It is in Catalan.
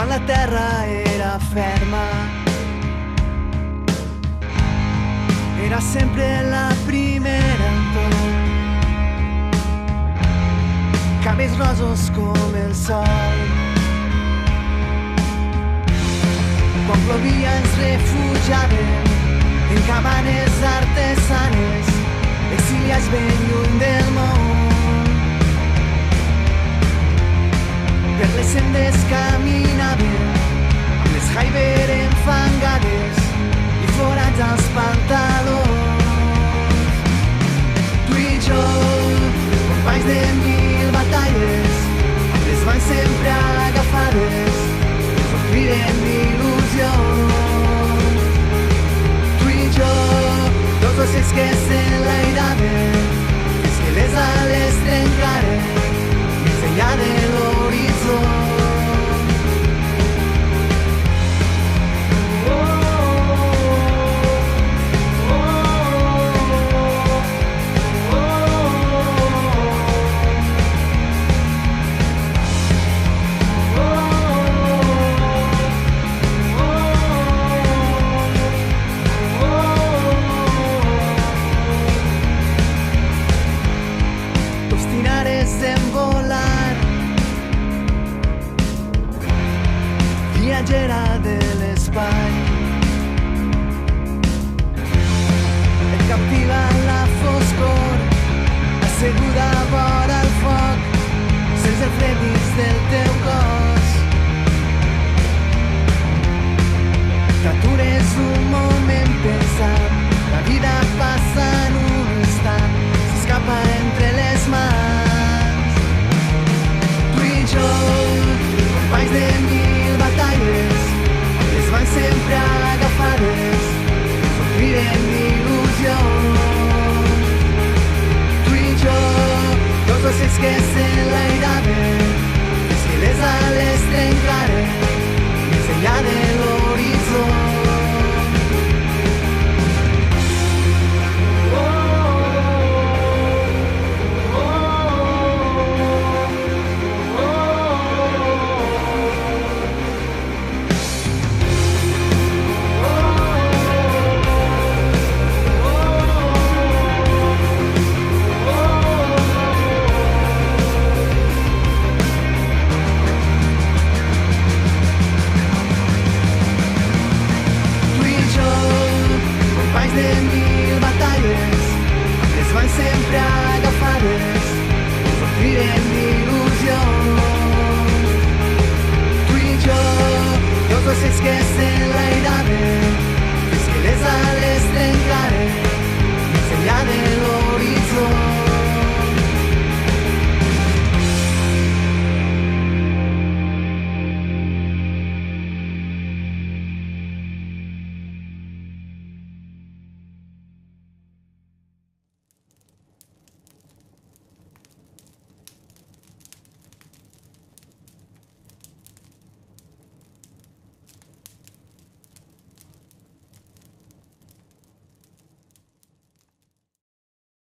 quan la terra era ferma. Era sempre la primera en tot, cabells rosos com el sol. Quan plovia ens refugiàvem en cabanes artesanes, exiliats ben lluny del món. Per les sendes caminàvem amb les Haiber enfangades i forats als pantalons. Tu i jo, companys de mil batalles, amb les mans sempre agafades, ens omplirem d'il·lusions. Tu i jo, dos ocells que s'enlairaven fins que les ales trencaren més enllà de l'horitzó. Viatgera de l'espai, et captiva la foscor, asseguda vora el foc, sense el fredis del teu cos. T'atures un moment pensant, la vida passa en un instant, s'escapa entre les mans. Tu i jo, companys de mil batalles, amb les mans sempre agafades, ens omplirem d'il·lusions. Tu i jo, dos ocells que s'enlairaven fins que les ales trencaren més enllà de l'horitzó. Sempre agafades, ens omplirem d'il·lusions. Tu i jo, dos ocells que s'enlairaven